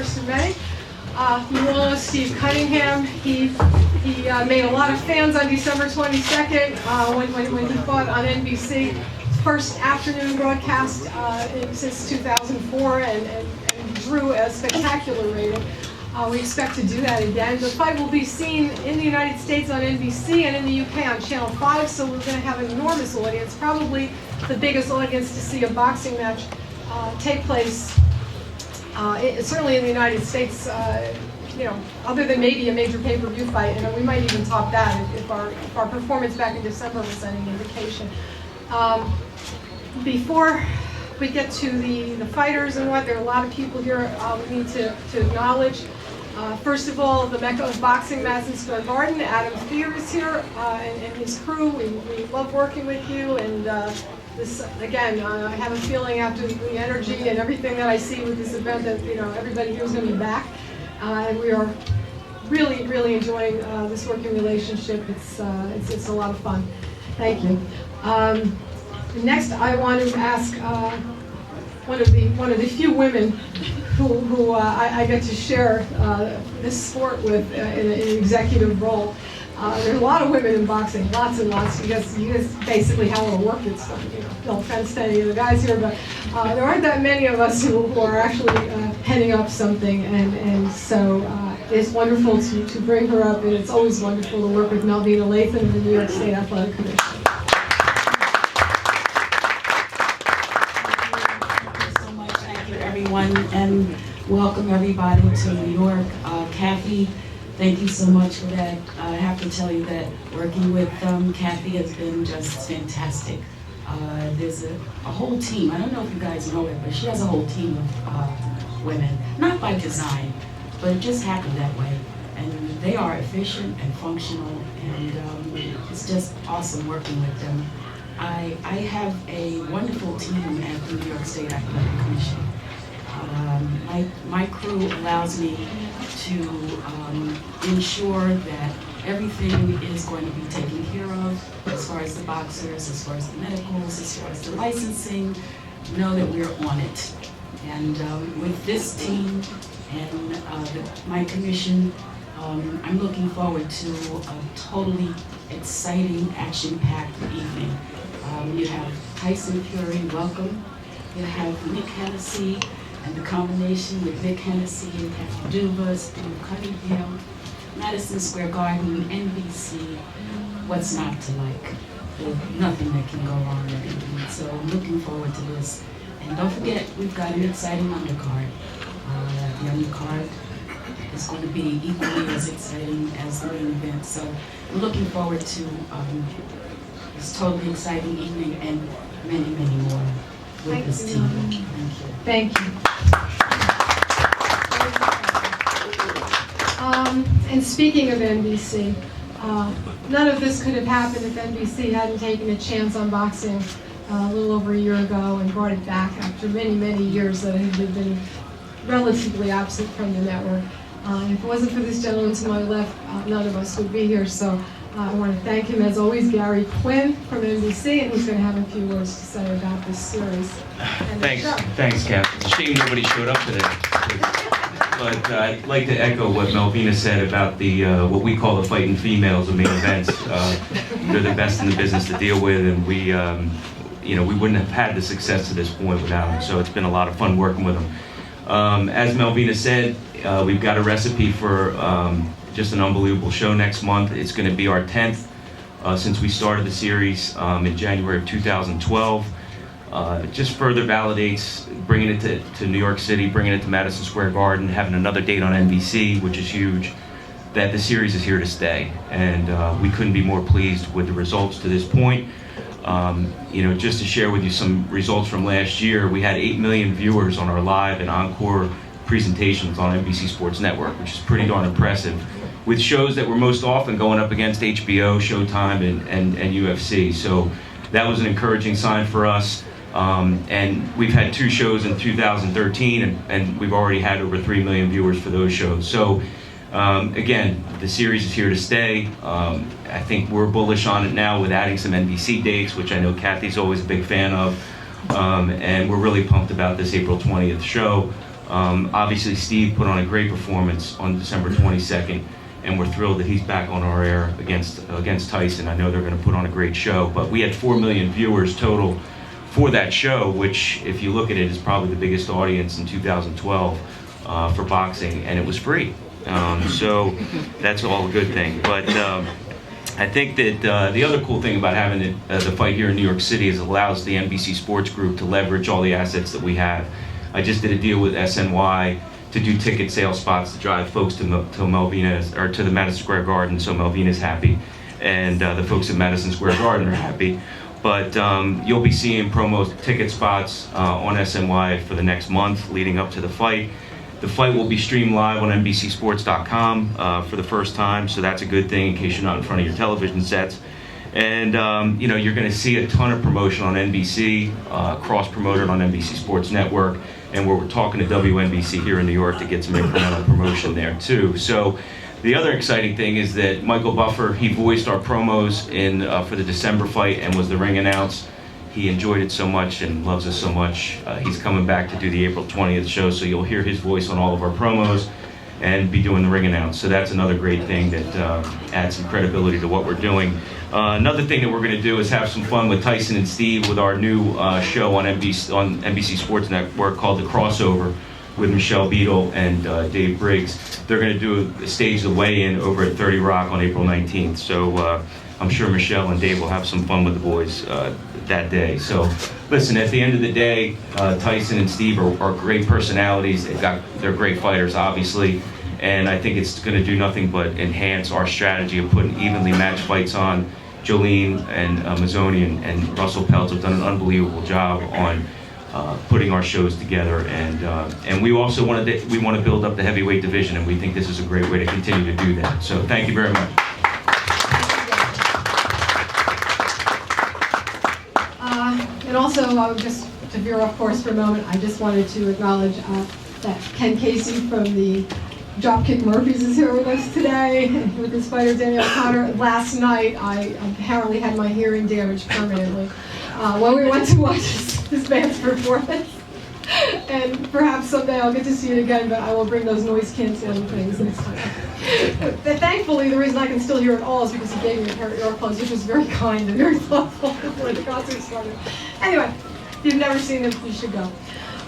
first of many. You all know Steve Cunningham. He made a lot of fans on December 22nd when he fought on NBC. First afternoon broadcast since 2004 and drew a spectacular rating. We expect to do that again. The fight will be seen in the United States on NBC and in the UK on Channel 5, so we're going to have an enormous audience, probably the biggest audience to see a boxing match take place, certainly in the United States, other than maybe a major pay-per-view fight, and we might even top that if our performance back in December was any indication. Before we get to the fighters and what, there are a lot of people here we need to acknowledge. First of all, the Mecca of Boxing, Madison Square Garden. Adam Thier is here and his crew. We love working with you, and this again, I have a feeling after the energy and everything that I see with this event that everybody here is going to be back, and we are really, really enjoying this working relationship. It's a lot of fun. Thank you. Next, I want to ask one of the few women who I get to share this sport with in an executive role. There are a lot of women in boxing, lots and lots. You guys basically have all the work that's done. No offense to any of the guys here, but there aren't that many of us who are actually heading up something, and so it's wonderful to bring her up, and it's always wonderful to work with Malvina Lathan of the New York State Athletic Commission. And welcome everybody to New York. Kathy, thank you so much for that. I have to tell you that working with Kathy has been just fantastic. There's a whole team. I don't know if you guys know it, but she has a whole team of women, not by design, but it just happened that way. And they are efficient and functional, and it's just awesome working with them. I have a wonderful team at the New York State Athletic Commission. My crew allows me to ensure that everything is going to be taken care of as far as the boxers, as far as the medicals, as far as the licensing. Know that we're on it. And with this team and my commission, I'm looking forward to a totally exciting, action-packed evening. You have Tyson Fury, welcome. You have Nick Hennessy, and the combination with Vic Hennessy and Kathy Duvas, Cunningham, Madison Square Garden, NBC, what's not to like? There's nothing that can go wrong with it. So I'm looking forward to this. And don't forget, we've got an exciting undercard. The undercard is going to be equally as exciting as the main event. So I'm looking forward to this totally exciting evening and many, many more with this team. Thank you. Thank you. And speaking of NBC, none of this could have happened if NBC hadn't taken a chance on boxing a little over a year ago and brought it back after many, many years that it had been relatively absent from the network. And if it wasn't for this gentleman to my left, none of us would be here. So I want to thank him, as always, Gary Quinn from NBC, and he's going to have a few words to say about this series. Thanks, Kath. It's a shame nobody showed up today. But I'd like to echo what Malvina said about the what we call the fighting females, the main events. They're the best in the business to deal with, and we wouldn't have had the success to this point without them. So it's been a lot of fun working with them. As Malvina said, we've got a recipe for just an unbelievable show next month. It's going to be our 10th since we started the series in January of 2012. It just further validates bringing it to New York City, bringing it to Madison Square Garden, having another date on NBC, which is huge, that the series is here to stay. And we couldn't be more pleased with the results to this point. Just to share with you some results from last year, we had 8 million viewers on our live and encore presentations on NBC Sports Network, which is pretty darn impressive, with shows that were most often going up against HBO, Showtime, and UFC. So that was an encouraging sign for us. And we've had 2 shows in 2013, and we've already had over 3 million viewers for those shows. So again, the series is here to stay. I think we're bullish on it now with adding some NBC dates, which I know Kathy's always a big fan of. And we're really pumped about this April 20th show. Obviously, Steve put on a great performance on December 22nd, and we're thrilled that he's back on our air against Tyson. I know they're going to put on a great show, but we had 4 million viewers total for that show, which, if you look at it, is probably the biggest audience in 2012 for boxing, and it was free. So that's all a good thing. But I think that the other cool thing about having the fight here in New York City is it allows the NBC Sports Group to leverage all the assets that we have. I just did a deal with SNY to do ticket sales spots to drive folks to Melvina's, or to the Madison Square Garden, so Melvina's happy, and the folks at Madison Square Garden are happy. But you'll be seeing promo ticket spots on SNY for the next month leading up to the fight. The fight will be streamed live on NBCSports.com for the first time, so that's a good thing in case you're not in front of your television sets. And you know, you're going to see a ton of promotion on NBC, cross-promoted on NBC Sports Network, and we're talking to WNBC here in New York to get some incremental promotion there too. So the other exciting thing is that Michael Buffer, he voiced our promos for the December fight and was the ring announce. He enjoyed it so much and loves us so much. He's coming back to do the April 20th show, so you'll hear his voice on all of our promos and be doing the ring announce. So that's another great thing that adds some credibility to what we're doing. Another thing that we're going to do is have some fun with Tyson and Steve with our new show on NBC Sports Network called The Crossover with Michelle Beadle and Dave Briggs. They're going to do stage the weigh-in over at 30 Rock on April 19th. So I'm sure Michelle and Dave will have some fun with the boys that day. So listen, at the end of the day, Tyson and Steve are great personalities. They're great fighters, obviously. And I think it's going to do nothing but enhance our strategy of putting evenly matched fights on. Jolene and Mazzoni and Russell Peltz have done an unbelievable job on putting our shows together, and we also want to build up the heavyweight division, and we think this is a great way to continue to do that. So thank you very much. And also, just to veer off course for a moment, I just wanted to acknowledge that Ken Casey from the Dropkick Murphys is here with us today, with his fighter Daniel Connor. Last night, I apparently had my hearing damaged permanently when we went to watch his band's performance. And perhaps someday I'll get to see it again, but I will bring those noise canceling things next time. But thankfully, the reason I can still hear it all is because he gave me a pair of earplugs, which was very kind and very thoughtful before the concert started. Anyway, if you've never seen it, you should go.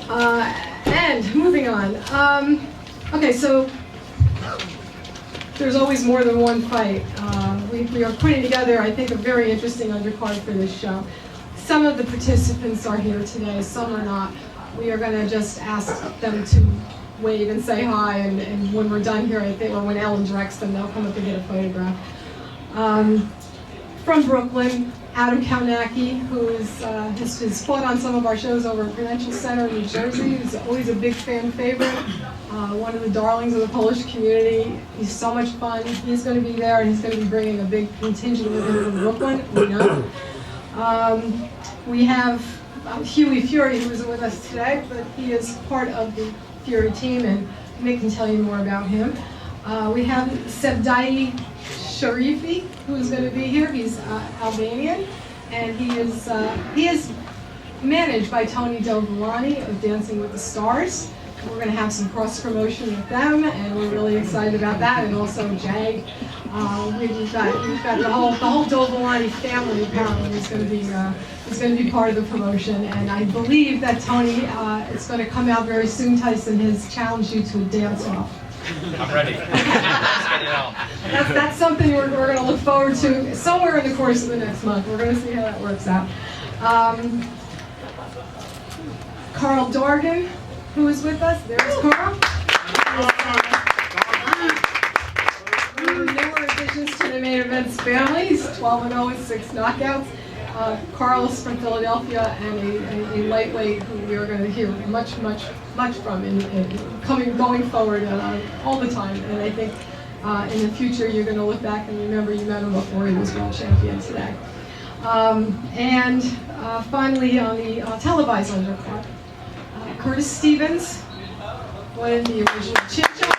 And moving on. Okay, so there's always more than one fight. We are putting together, I think, a very interesting undercard for this show. Some of the participants are here today, some are not. We are going to just ask them to wave and say hi, and when we're done here, I think, or when Ellen directs them, they'll come up and get a photograph. From Brooklyn, Adam Kaunacki, who has fought on some of our shows over at Prudential Center in New Jersey. He's always a big fan favorite, one of the darlings of the Polish community. He's so much fun. He's going to be there, and he's going to be bringing a big contingent with him from Brooklyn, we know. We have Huey Fury, who isn't with us today, but he is part of the Fury team, and Nick can tell you more about him. We have Sevdai Sharifi, who is going to be here. He's Albanian, and he is managed by Tony Dovolani of Dancing with the Stars. We're going to have some cross promotion with them, and we're really excited about that. And also Jag. We've got the whole Dovolani family apparently is going to be part of the promotion. And I believe that Tony is going to come out very soon. Tyson has challenged you to a dance off. I'm ready. That's something we're going to look forward to somewhere in the course of the next month. We're going to see how that works out. Carl Dorgan, who is with us. There's Carl. Newer additions to the main events family. He's 12-0 with 6 knockouts. Carl is from Philadelphia and a lightweight who we are going to hear much from going forward all the time. And I think in the future you're going to look back and remember you met him before he was world champion today. And finally on the televised undercard, Curtis Stevens, one of the original Chip Choppers.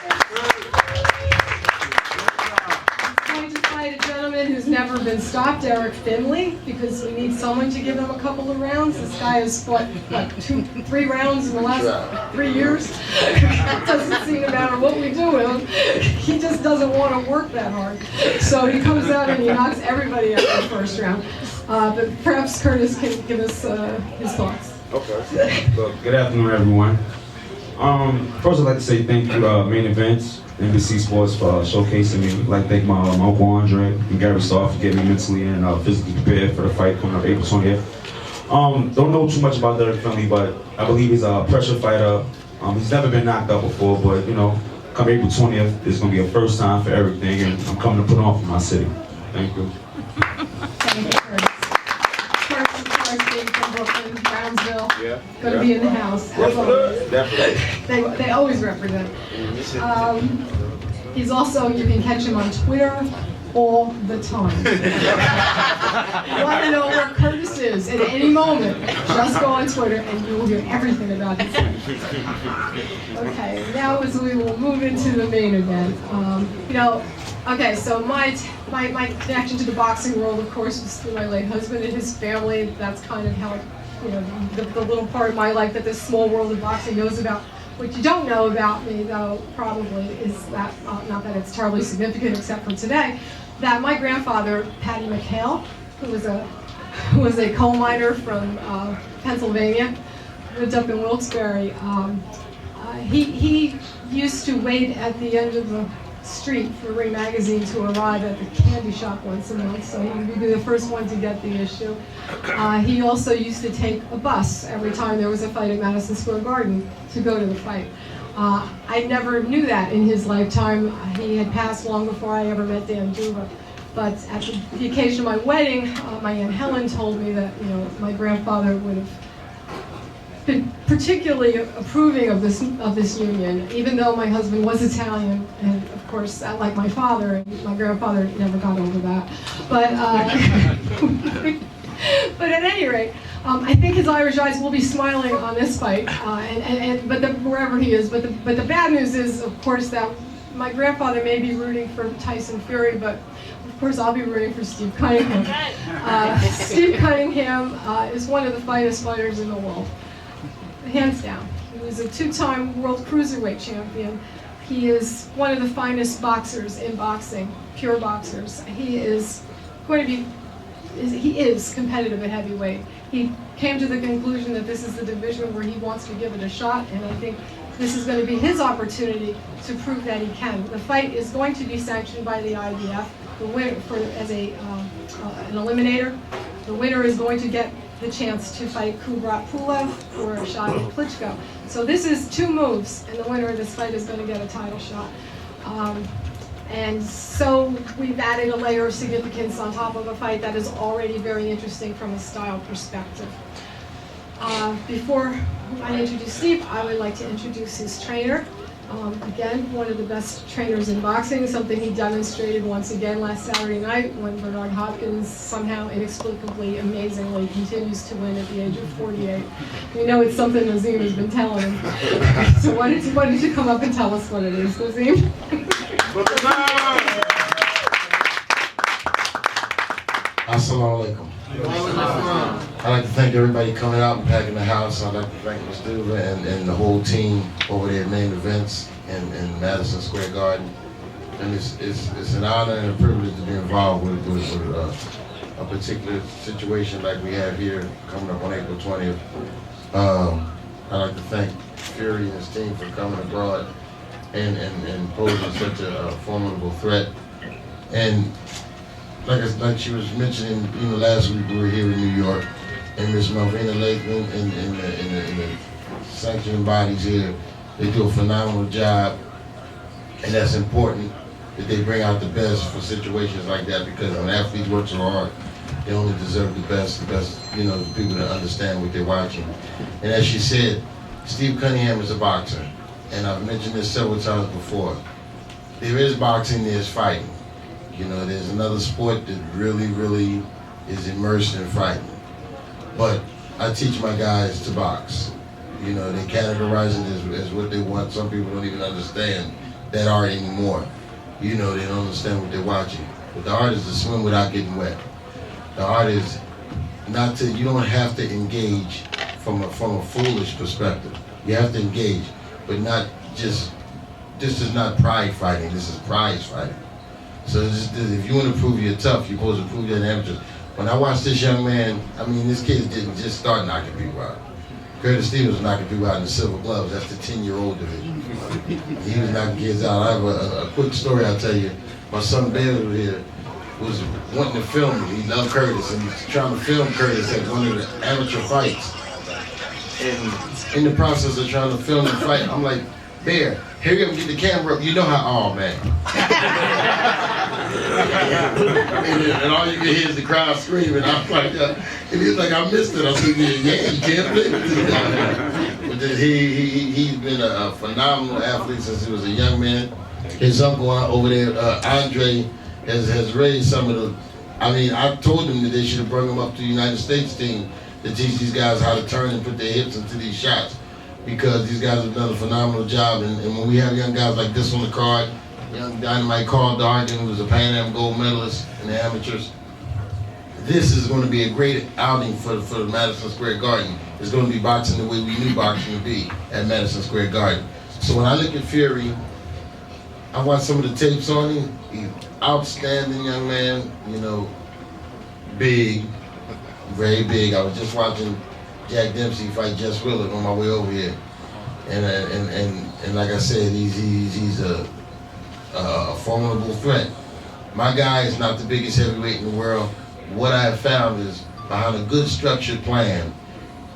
He's going to fight a gentleman gentleman who's never been stopped, Eric Finley, because we need someone to give him a couple of rounds. This guy has fought, what, 3 rounds in the last 3 years? It doesn't seem to matter what we do with him. He just doesn't want to work that hard. So he comes out and he knocks everybody out in the first round. But perhaps Curtis can give us his thoughts. Okay. Well, good afternoon, everyone. First, I'd like to say thank you, Main Events, NBC Sports, for showcasing me. I'd like to thank my Uncle Andre and Gary Starr for getting me mentally and physically prepared for the fight coming up April 20th. Don't know too much about Derek Finley, but I believe he's a pressure fighter. He's never been knocked out before, but you know, come April 20th, it's going to be a first time for everything, and I'm coming to put on for my city. Thank you. Thank you, Curtis. Curtis being from Brooklyn, Brownsville, Yeah. going to be in the house. As always. Definitely. They always represent. He's also, you can catch him on Twitter all the time. You want to know where Curtis is at any moment, just go on Twitter and you will hear everything about his life. Okay, now as we will move into the main event. Okay, so my connection to the boxing world, of course, was through my late husband and his family. That's kind of how, the little part of my life that this small world of boxing knows about. What you don't know about me, though, probably, is that, not that it's terribly significant except for today, that my grandfather, Patty McHale, who was a coal miner from Pennsylvania, lived up in Wilkes-Barre, he used to wait at the end of the street for Ring Magazine to arrive at the candy shop once a month, so he would be the first one to get the issue. He also used to take a bus every time there was a fight at Madison Square Garden to go to the fight. I never knew that in his lifetime. He had passed long before I ever met Dan Duva. But at the occasion of my wedding, my Aunt Helen told me that my grandfather would have been particularly approving of this union, even though my husband was Italian, and of course, like my father, and my grandfather never got over that. But but at any rate, I think his Irish eyes will be smiling on this fight, wherever he is. But the bad news is, of course, that my grandfather may be rooting for Tyson Fury, but of course I'll be rooting for Steve Cunningham. Steve Cunningham is one of the finest fighters in the world. Hands down. He was a 2-time world cruiserweight champion. He is one of the finest boxers in boxing, pure boxers. He is competitive at heavyweight. He came to the conclusion that this is the division where he wants to give it a shot, and I think this is going to be his opportunity to prove that he can. The fight is going to be sanctioned by the IBF. The winner, as an eliminator, the winner is going to get the chance to fight Kubrat Pulev for a shot at Klitschko. So this is 2 moves, and the winner of this fight is going to get a title shot. And so we've added a layer of significance on top of a fight that is already very interesting from a style perspective. Before I introduce Steve, I would like to introduce his trainer. Again, one of the best trainers in boxing, something he demonstrated once again last Saturday night when Bernard Hopkins somehow, inexplicably, amazingly continues to win at the age of 48. We know it's something Nazim has been telling him. So why don't you come up and tell us what it is, Nazim? Assalamu alaikum. I'd like to thank everybody coming out and packing the house. I'd like to thank Ms. Duva and the whole team over there at Main Events in Madison Square Garden. And it's an honor and a privilege to be involved with a particular situation like we have here coming up on April 20th. I'd like to thank Fury and his team for coming abroad and posing such a formidable threat. And like she was mentioning, last week we were here in New York, and Ms. Malvina Latham and the sanctioning bodies here, they do a phenomenal job, and that's important that they bring out the best for situations like that, because when athletes work so hard, they only deserve the best, the people that understand what they're watching. And as she said, Steve Cunningham is a boxer, and I've mentioned this several times before. There is boxing, there's fighting. There's another sport that really is immersed in fighting. But I teach my guys to box. They categorize it as what they want. Some people don't even understand that art anymore. They don't understand what they're watching. But the art is to swim without getting wet. The art is not to, you don't have to engage from a foolish perspective. You have to engage, but not just, this is not pride fighting, this is prize fighting. So if you want to prove you're tough, you're supposed to prove you're an amateur. When I watched this young man, I mean, this kid didn't just start knocking people out. Curtis Stevens was knocking people out in the silver gloves. That's the 10-year-old division. He was knocking kids out. I have a quick story I'll tell you. My son Bailey was here, was wanting to film me. He loved Curtis, and he's trying to film Curtis at one of the amateur fights. And in the process of trying to film the fight, I'm like, Bear, hurry up and get the camera up. You know how, oh man. and all you can hear is the crowd screaming. I'm like, and he's like, I missed it. I said, yeah, you can't play with this guy. But then he's been a phenomenal athlete since he was a young man. His uncle over there, Andre, has raised some of the, I mean, I told him that they should have brought him up to the United States team to teach these guys how to turn and put their hips into these shots, because these guys have done a phenomenal job. And when we have young guys like this on the card, young Dynamite Carl Dargan, who was a Pan Am gold medalist in the amateurs, this is going to be a great outing for the Madison Square Garden. It's going to be boxing the way we knew boxing to be at Madison Square Garden. So when I look at Fury, I watched some of the tapes on him. He's outstanding young man, you know, big, very big. I was just watching Jack Dempsey fight Jess Willard on my way over here, and like I said, he's a formidable threat. My guy is not the biggest heavyweight in the world. What I have found is, behind a good structured plan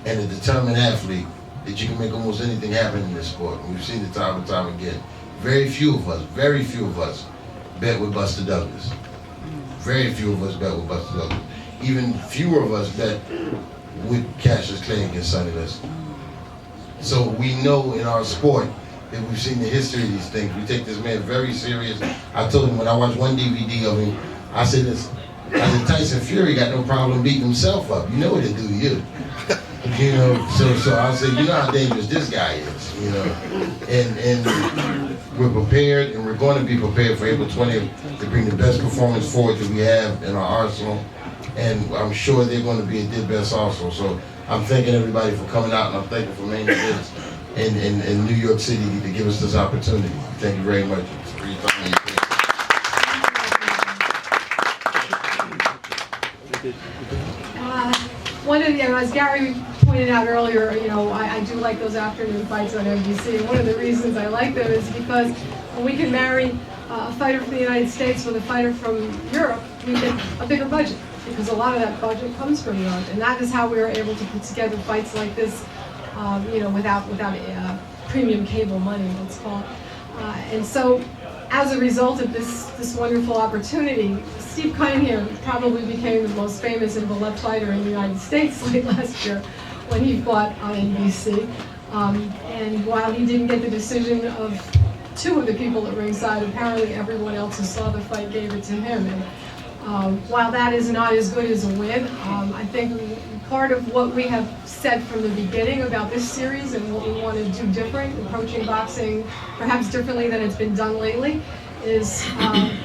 and a determined athlete, that you can make almost anything happen in this sport. And we've seen it time and time again. Very few of us bet with Buster Douglas. Very few of us bet with Buster Douglas. Even fewer of us bet with Cassius Clay against Sonny Liston. So we know in our sport that we've seen the history of these things. We take this man very serious. I told him when I watched one DVD of him, I said this, Tyson Fury got no problem beating himself up. You know what it do to you. You know, so I said, you know how dangerous this guy is, you know. And we're prepared, and we're going to be prepared for April 20th to bring the best performance forward that we have in our arsenal. And I'm sure they're going to be at their best also. So I'm thanking everybody for coming out, and I'm thanking for main events in New York City to give us this opportunity. Thank you very much for your time. One of the, as Gary pointed out earlier, you know, I do like those afternoon fights on NBC. And one of the reasons I like them is because when we can marry a fighter from the United States with a fighter from Europe, we get a bigger budget, because a lot of that budget comes from Europe. And that is how we were able to put together fights like this, you know, without premium cable money, let's call it. And so, as a result of this wonderful opportunity, Steve Cunningham probably became the most famous and beloved fighter in the United States late last year when he fought on NBC. And while he didn't get the decision of two of the people at ringside, apparently everyone else who saw the fight gave it to him. And while that is not as good as a win, I think part of what we have said from the beginning about this series and what we want to do different, approaching boxing perhaps differently than it's been done lately, is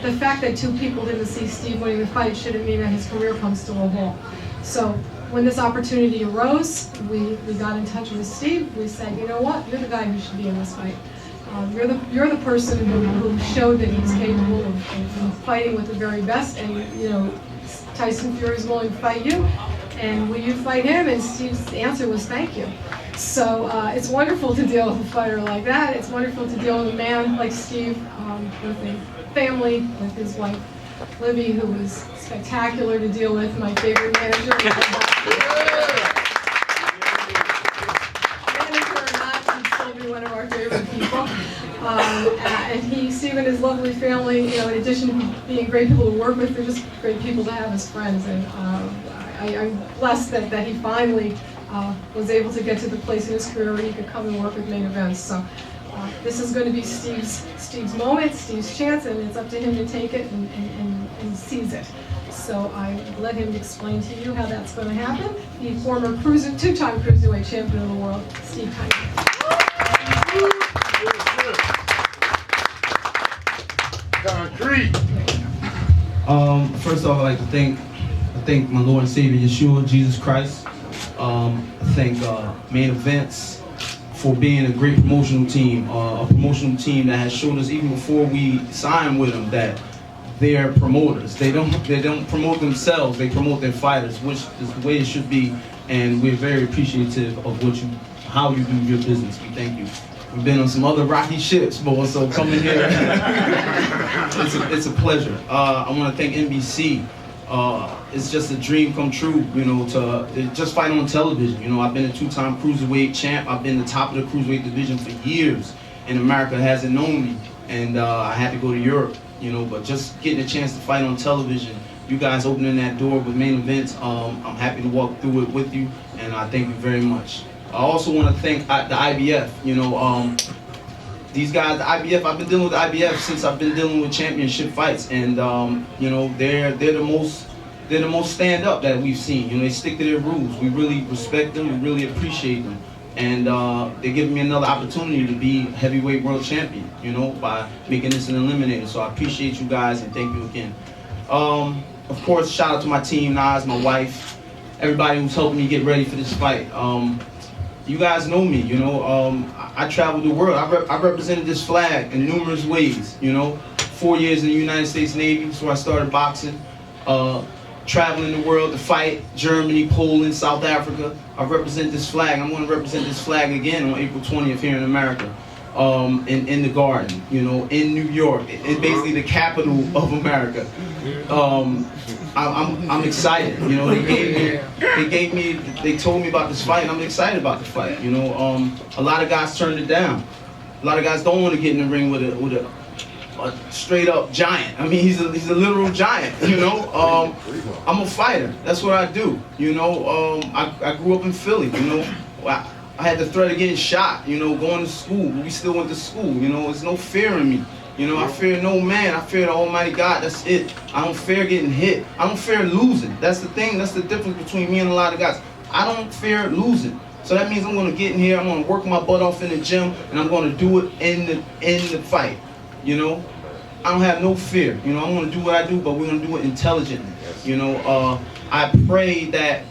the fact that two people didn't see Steve winning the fight shouldn't mean that his career comes to a halt. So when this opportunity arose, we got in touch with Steve. We said, you know what, you're the guy who should be in this fight. You're the person who showed that he's capable of fighting with the very best, and you know, Tyson Fury is willing to fight you, and will you fight him? And Steve's answer was thank you. So it's wonderful to deal with a fighter like that. It's wonderful to deal with a man like Steve, with a family, with his wife Libby, who was spectacular to deal with, my favorite manager. One of our favorite people, and Steve and his lovely family, you know, in addition to being great people to work with, they're just great people to have as friends. And I'm blessed that he finally was able to get to the place in his career where he could come and work with main events. So this is going to be Steve's moment, Steve's chance, and it's up to him to take it and seize it. So I let him explain to you how that's going to happen. The former two-time cruiserweight champion of the world, Steve Cunningham. Concrete. First off, I'd like to thank my Lord and Savior Yeshua, Jesus Christ. I thank Main Events for being a great promotional team, that has shown us even before we signed with them that they're promoters. They don't promote themselves; they promote their fighters, which is the way it should be. And we're very appreciative of how you do your business. We thank you. We've been on some other rocky ships, boy, so coming here, it's a pleasure. I want to thank NBC. It's just a dream come true, to just fight on television. I've been a two-time cruiserweight champ. I've been the top of the cruiserweight division for years, and America hasn't known me. And I had to go to Europe, but just getting a chance to fight on television, you guys opening that door with Main Events, I'm happy to walk through it with you, and I thank you very much. I also want to thank the IBF. These guys, the IBF, I've been dealing with the IBF since I've been dealing with championship fights, and they're the most stand up that we've seen. They stick to their rules. We really respect them. We really appreciate them, and they're giving me another opportunity to be heavyweight world champion. By making this an eliminator. So I appreciate you guys and thank you again. Of course, shout out to my team, Nas, my wife, everybody who's helping me get ready for this fight. You guys know me, I traveled the world. I represented this flag in numerous ways, 4 years in the United States Navy, so I started boxing. Traveling the world to fight, Germany, Poland, South Africa. I represent this flag. I'm going to represent this flag again on April 20th here in America, in the Garden, in New York, in basically the capital of America. I'm excited. They told me about this fight, and I'm excited about the fight. A lot of guys turned it down. A lot of guys don't want to get in the ring with a straight up giant. I mean, he's a literal giant. I'm a fighter. That's what I do. I grew up in Philly. I had the threat of getting shot. Going to school. We still went to school. There's no fear in me. I fear no man. I fear the Almighty God. That's it. I don't fear getting hit. I don't fear losing. That's the thing. That's the difference between me and a lot of guys. I don't fear losing. So that means I'm going to get in here. I'm going to work my butt off in the gym, and I'm going to do it in the fight. I don't have no fear. I'm going to do what I do, but we're going to do it intelligently. I pray that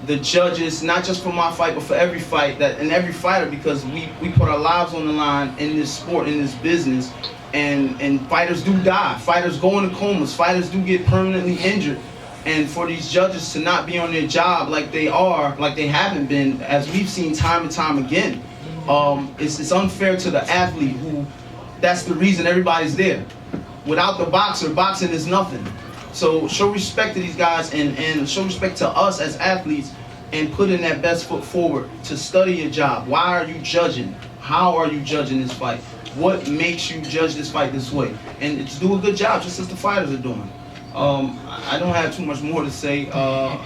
the judges, not just for my fight, but for every fight, and every fighter, because we put our lives on the line in this sport, in this business, and fighters do die. Fighters go into comas. Fighters do get permanently injured. And for these judges to not be on their job like they haven't been, as we've seen time and time again, it's unfair to the athlete who, that's the reason everybody's there. Without the boxer, boxing is nothing. So show respect to these guys and show respect to us as athletes and put in that best foot forward to study your job. Why are you judging? How are you judging this fight? What makes you judge this fight this way? And to do a good job, just as the fighters are doing. I don't have too much more to say. I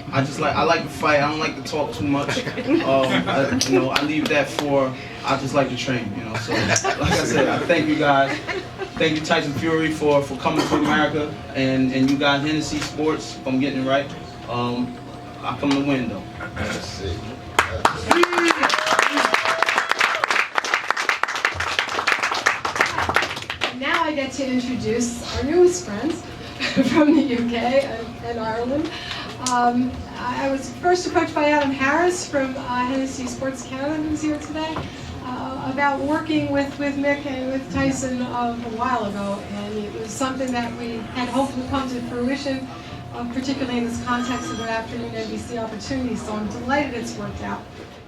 like to fight. I don't like to talk too much. I leave that for, I just like to train, So, like I said, I thank you guys. Thank you, Tyson Fury, for coming to America, and you guys, Hennessy Sports, if I'm getting it right. I come to win, though. Now I get to introduce our newest friends from the UK and Ireland. I was first approached by Adam Harris from Hennessy Sports Canada, who's here today, about working with Mick and with Tyson a while ago, and it was something that we had hoped would come to fruition, particularly in this context of an afternoon NBC opportunity, so I'm delighted it's worked out.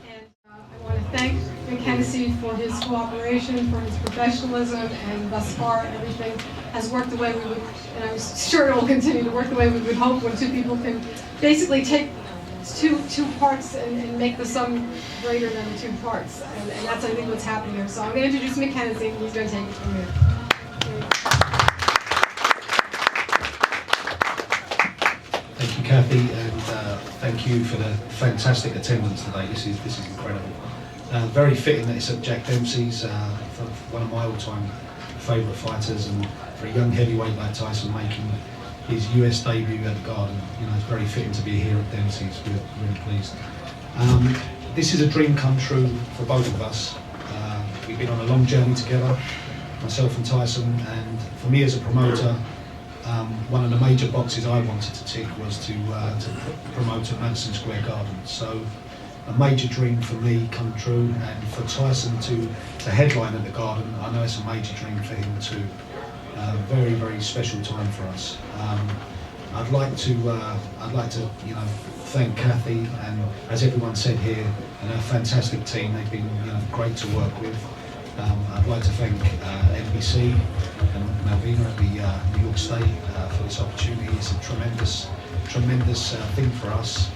And I want to thank Mick Hennessy for his cooperation, for his professionalism, and thus far everything has worked the way we would, and I'm sure it will continue to work the way we would hope when two people can basically take two parts and make the sum greater than the two parts. And that's, I think, what's happening here. So I'm going to introduce Mick Hennessy, and he's going to take it from here. Thank you, Kathy, and thank you for the fantastic attendance today. This is incredible. Very fitting that it's at Jack Dempsey's, for one of my all-time favourite fighters, and for a young heavyweight like Tyson making his US debut at the Garden. It's very fitting to be here at Dempsey's. We're really pleased. This is a dream come true for both of us. We've been on a long journey together, myself and Tyson, and for me as a promoter, one of the major boxes I wanted to tick was to promote at Madison Square Garden. So a major dream for me come true, and for Tyson to headline at the Garden, I know it's a major dream for him too. Very, very special time for us. I'd like to thank Kathy, and as everyone said here, and a fantastic team. They've been great to work with. I'd like to thank NBC and Malvina at the New York State for this opportunity. It's a tremendous thing for us.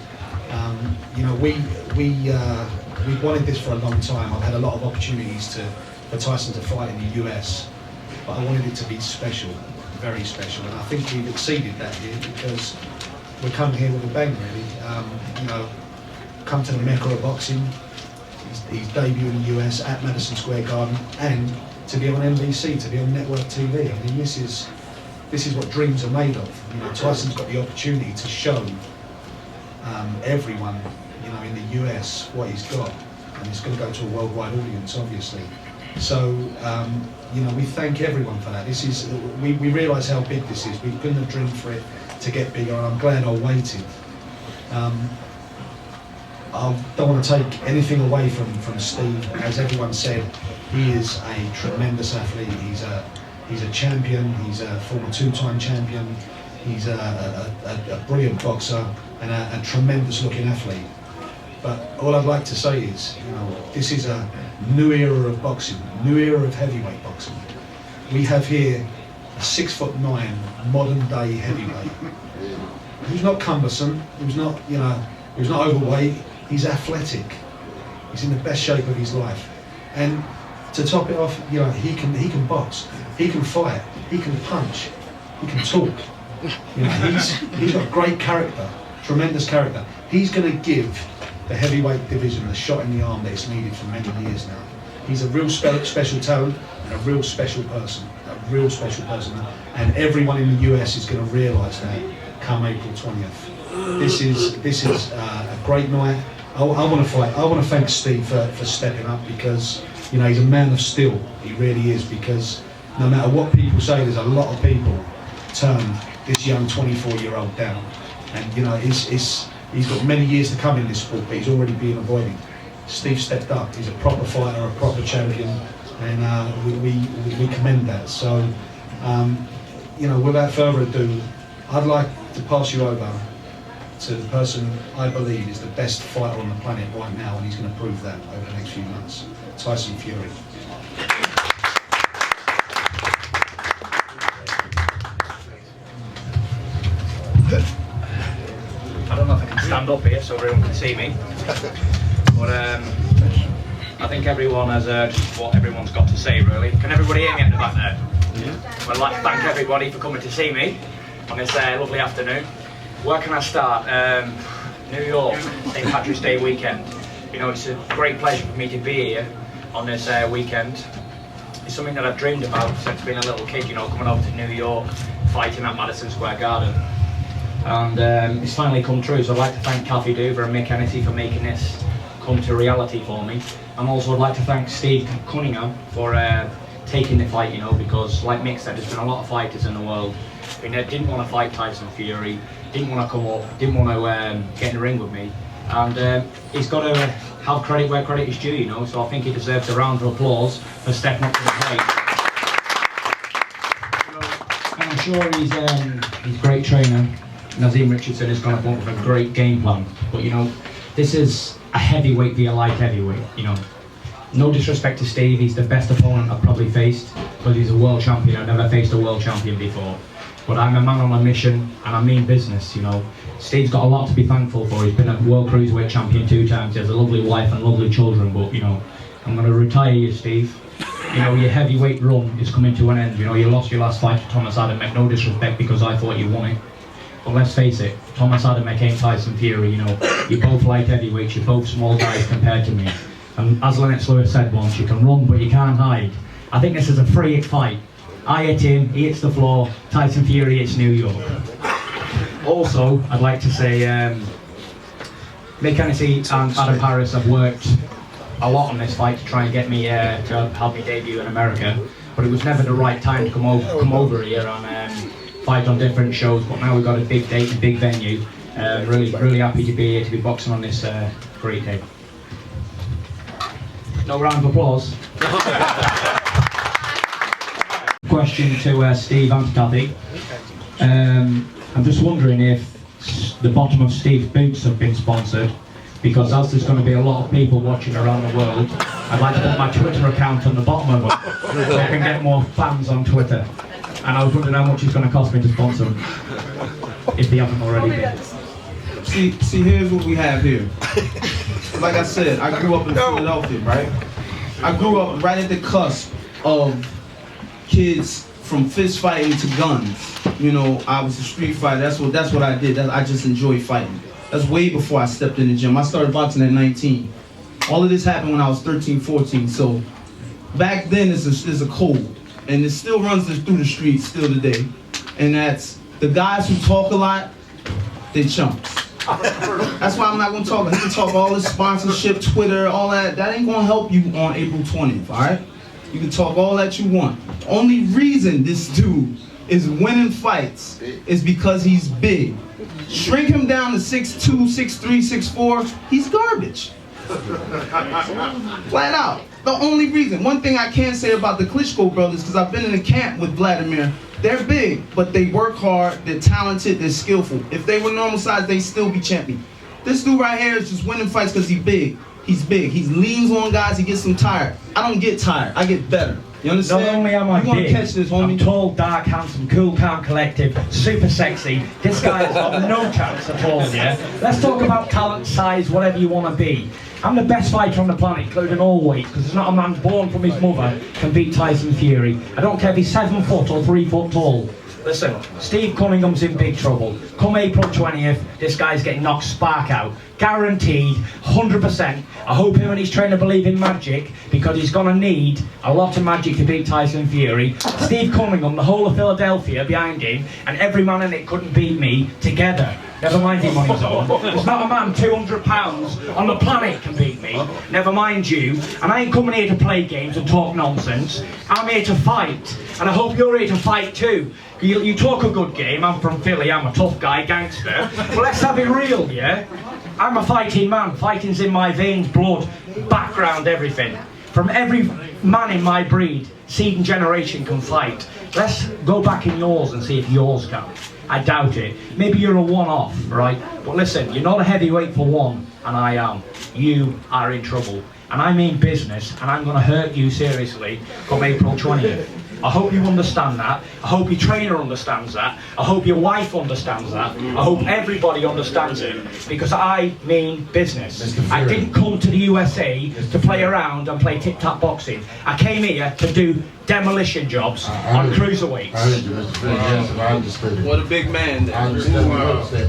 We wanted this for a long time. I've had a lot of opportunities for Tyson to fight in the US, but I wanted it to be special, very special, and I think we've exceeded that here because we're coming here with a bang, really. Come to the Mecca of boxing. He's debuted in the US at Madison Square Garden, and to be on NBC, to be on network TV. I mean, this is what dreams are made of. Tyson's got the opportunity to show everyone, in the US what he's got, and it's going to go to a worldwide audience, obviously. So, we thank everyone for that. We realise how big this is. We couldn't have dreamed for it to get bigger, and I'm glad I waited. I don't want to take anything away from Steve. As everyone said, he is a tremendous athlete. He's a champion. He's a former two-time champion. He's a brilliant boxer and a tremendous-looking athlete. But all I'd like to say is, this is a new era of boxing, a new era of heavyweight boxing. We have here a 6'9" modern-day heavyweight who's not cumbersome, who's not overweight. He's athletic. He's in the best shape of his life, and to top it off, he can box, he can fight, he can punch, he can talk. He's got great character, tremendous character. He's going to give the heavyweight division the shot in the arm that it's needed for many years now. He's a real special talent and a real special person, and everyone in the US is going to realise that come April 20th. This is a great night. I want to fight. I want to thank Steve for stepping up, because he's a man of steel. He really is, because no matter what people say, there's a lot of people turn this young 24-year-old down, and he's got many years to come in this sport, but he's already being avoided. Steve stepped up. He's a proper fighter, a proper champion, and we commend that. So, without further ado, I'd like to pass you over to the person I believe is the best fighter on the planet right now, and he's going to prove that over the next few months. Tyson Fury. I don't know if I can stand up here so everyone can see me, but I think everyone has heard what everyone's got to say, really. Can everybody hear me at the back there? Yeah. I'd like to thank everybody for coming to see me on this lovely afternoon. Where can I start? New York, St. Patrick's Day weekend. It's a great pleasure for me to be here on this weekend. It's something that I've dreamed about since being a little kid, coming over to New York, fighting at Madison Square Garden. And it's finally come true, so I'd like to thank Kathy Duver and Mick Hennessy for making this come to reality for me. And also I'd like to thank Steve Cunningham for taking the fight, because like Mick said, there's been a lot of fighters in the world who didn't want to fight Tyson Fury, didn't want to come up, didn't want to get in the ring with me. And he's got to have credit where credit is due, so I think he deserves a round of applause for stepping up to the plate. And I'm sure he's a great trainer. Nazim Richardson has gone up with a great game plan, but this is a heavyweight via light heavyweight. No disrespect to Steve, he's the best opponent I've probably faced, because he's a world champion. I've never faced a world champion before, but I'm a man on a mission, and I mean business. Steve's got a lot to be thankful for. He's been a world cruiserweight champion 2 times. He has a lovely wife and lovely children, but I'm going to retire you, Steve. Your heavyweight run is coming to an end. You lost your last fight to Thomas Adamek. No disrespect, because I thought you won it. But let's face it, Thomas Adamek ain't Tyson Fury. You're both light heavyweights, you're both small guys compared to me. And as Lennox Lewis said once, you can run but you can't hide. I think this is a free hit fight. I hit him, he hits the floor, Tyson Fury hits New York. Also, I'd like to say Mick Hennessy and Adam Harris have worked a lot on this fight to try and get me to help me debut in America, but it was never the right time to come over here and fight on different shows, but now we've got a big date, a big venue. Really happy to be here, to be boxing on this great day. No round of applause. Question to Steve and to Kathy. I'm just wondering if the bottom of Steve's boots have been sponsored, because as there's going to be a lot of people watching around the world, I'd like to put my Twitter account on the bottom of it so I can get more fans on Twitter. And I was wondering how much it's going to cost me to sponsor them, if they haven't already been. See, here's what we have here. Like I said, I grew up in Philadelphia, right? I grew up right at the cusp of kids from fist fighting to guns. You know, I was a street fighter. That's what I did. I just enjoyed fighting. That's way before I stepped in the gym. I started boxing at 19. All of this happened when I was 13, 14. So back then there's a code, and it still runs through the streets still today. And that's the guys who talk a lot, they chumps. That's why I'm not gonna talk. I can talk all this sponsorship, Twitter, all that. That ain't gonna help you on April 20th, all right? You can talk all that you want. The only reason this dude is winning fights is because he's big. Shrink him down to 6'2", 6'3", 6'4", he's garbage. Flat out. The only reason. One thing I can say about the Klitschko brothers, because I've been in a camp with Vladimir, they're big, but they work hard, they're talented, they're skillful. If they were normal size, they'd still be champion. This dude right here is just winning fights because he's big. He's big. He leans on guys, he gets them tired. I don't get tired, I get better. You understand? Not only am I you want to big, catch this, homie? I'm tall, dark, handsome, cool, calm, collective, super sexy. This guy has got no chance at all, yeah? Let's talk about talent, size, whatever you want to be. I'm the best fighter on the planet, including all weights, because there's not a man born from his mother can beat Tyson Fury. I don't care if he's 7 foot or 3 foot tall. Listen, Steve Cunningham's in big trouble. Come April 20th, this guy's getting knocked spark out. Guaranteed, 100%. I hope him and his trainer believe in magic, because he's going to need a lot of magic to beat Tyson Fury. Steve Cunningham, the whole of Philadelphia behind him, and every man in it couldn't beat me together. Never mind him on his own. There's not a man 200 pounds on the planet can beat me. Never mind you. And I ain't coming here to play games and talk nonsense. I'm here to fight. And I hope you're here to fight too. You talk a good game. I'm from Philly. I'm a tough guy, gangster. But let's have it real, yeah? I'm a fighting man. Fighting's in my veins, blood, background, everything. From every man in my breed, seed and generation can fight. Let's go back in yours and see if yours can. I doubt it. Maybe you're a one-off, right? But listen, you're not a heavyweight for one, and I am. You are in trouble. And I mean business, and I'm going to hurt you seriously come April 20th. I hope you understand that. I hope your trainer understands that. I hope your wife understands that. I hope everybody understands it, because I mean business. I didn't come to the USA to play around and play tic-tac boxing. I came here to do demolition jobs on cruiserweights. I heard you, Mr. Fury. Yes, and I understood it. What a big man. I understand.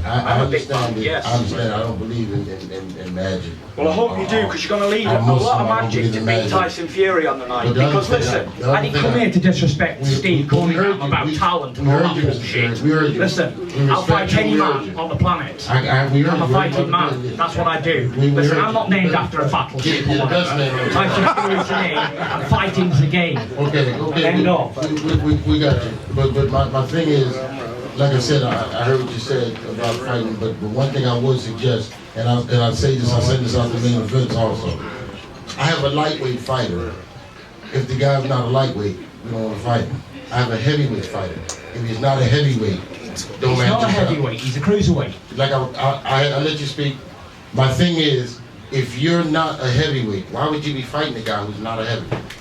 I understand it. Yes. I understand. I don't believe in magic. Well, I hope you do, because you're going to need a lot of magic to beat Tyson Fury on the night. Because listen, I didn't come here to disrespect Steve Cunningham about talent and all that bullshit. Listen, I'll fight any man on the planet. I'm a fighting man. That's what I do. Listen, I'm not named after a battleship or whatever. Tyson Fury's the name, and fighting's the game. Okay. End off. We got you. But my thing is, like I said, I heard what you said about fighting, but one thing I would suggest, and I say this, I send this out to main events also. I have a lightweight fighter. If the guy's not a lightweight, we don't want to fight him. I have a heavyweight fighter. If he's not a heavyweight, don't He's matter. not a heavyweight, he's a cruiserweight. Like I let you speak. My thing is, if you're not a heavyweight, why would you be fighting a guy who's not a heavyweight?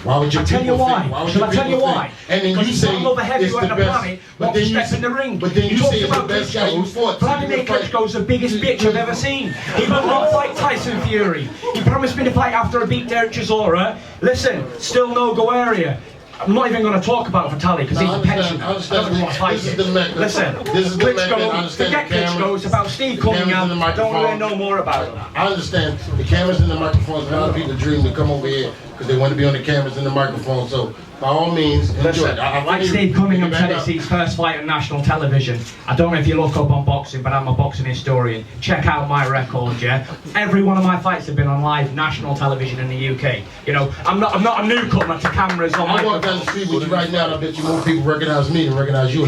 Why would you? I'll tell you why. Shall I tell you why? And then because you he's say not another heavyweight on the planet. but then you step in the ring. But then you say it's the best guy you fought. Vladimir Klitschko's the biggest bitch I've ever seen. He will not fight Tyson Fury. He promised me to fight after I beat Derek Chisora. Listen, still no go area. I'm not even going to talk about Vitali because he's a pensioner. I don't want to fight it. Listen, Klitschko, forget Klitschko, it's about Steve Cunningham. I don't really know more about him. I understand the cameras and the microphones. A lot of people dream to come over here because they want to be on the cameras and the microphones. So by all means, enjoy it. Like Steve Cunningham said, it's his first fight on national television. I don't know if you look up on boxing, but I'm a boxing historian. Check out my record, yeah? Every one of my fights have been on live national television in the UK. You know, I'm not a newcomer to cameras on I walk down the street with you right now, and I bet you more people recognize me than recognize you.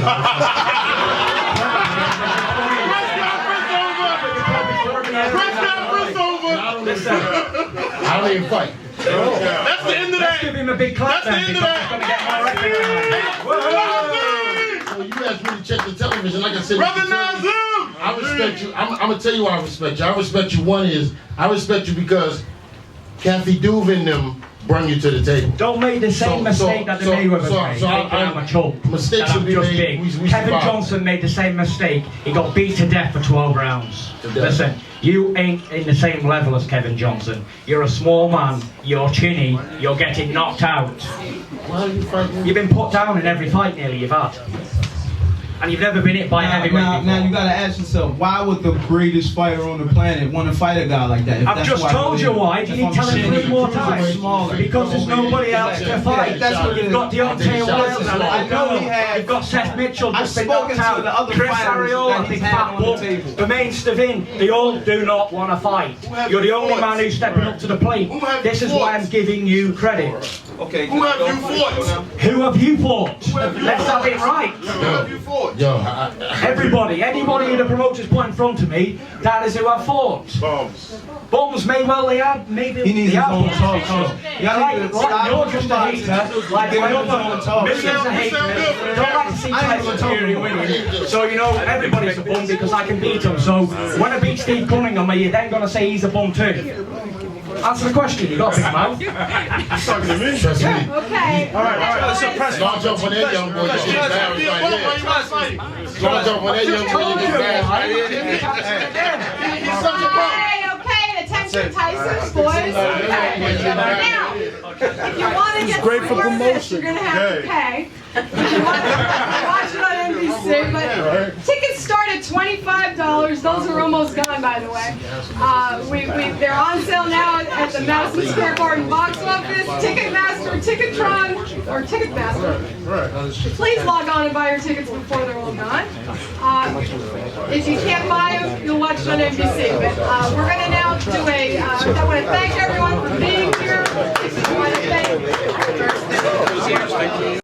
I don't even fight. That's the end of that. Let's give him a big clap then, because he's going to get more recognised. So you guys really check the television, like I said. Brother Nazim! I respect you. I'm gonna tell you why I respect you. I respect you. One is I respect you because Kathy Duve and them bring you to the table. Don't make the same mistake that the Mayweather made. I'm a chump. Mistakes will be made. Kevin Johnson made the same mistake. He got beat to death for 12 rounds. Listen, you ain't in the same level as Kevin Johnson. You're a small man. You're chinny. You're getting knocked out. Why are you fighting? You've been put down in every fight nearly you've had. And you've never been hit by a heavyweight before. Now you gotta ask yourself, why would the greatest fighter on the planet want to fight a guy like that? I've just told you why. Do you need telling 3 more times? Because there's nobody else to fight. You've got Deontay Wilder, I know he had. you've got Seth Mitchell, I've just been spoken knocked to the out. other Chris fighters Arreola, that he's big had fat on the bull. table. Jermaine Stavin, they all do not want to fight. You're the only man who's stepping up to the plate. This is why I'm giving you credit. Okay. Who have you fought? Who have you fought? Let's have it right. Who have you fought? Yo, Everybody, anybody who the promoters put in front of me, that is who I fought. Bums. Bums may well they have, maybe He needs they his have. own talk show. You're just a hater, like my other millions of haters. Don't like to see Tyson Fury winning. So you know everybody's a bum because I can beat him. So when I beat Steve Cunningham, are you then gonna say he's a bum too? Answer the question. You got a big mouth. trust me. Okay. All right, let's press. Don't jump on that young boy. You get embarrassed right here. Don't jump on that young boy. You get embarrassed right here. He's such a bum. Okay, attention Tyson's boys. Okay. Now, if you want to get great for more of this, promotion. you're going to have to pay. If you want to watch it on NBC, but tickets start at $25. Those are almost gone, by the way. They're on sale now at the Madison Square Garden box office, Ticketmaster, Ticketron, or Ticketmaster. Please log on and buy your tickets before they're all gone. If you can't buy them, you'll watch it on NBC. But we're going to now do I want to thank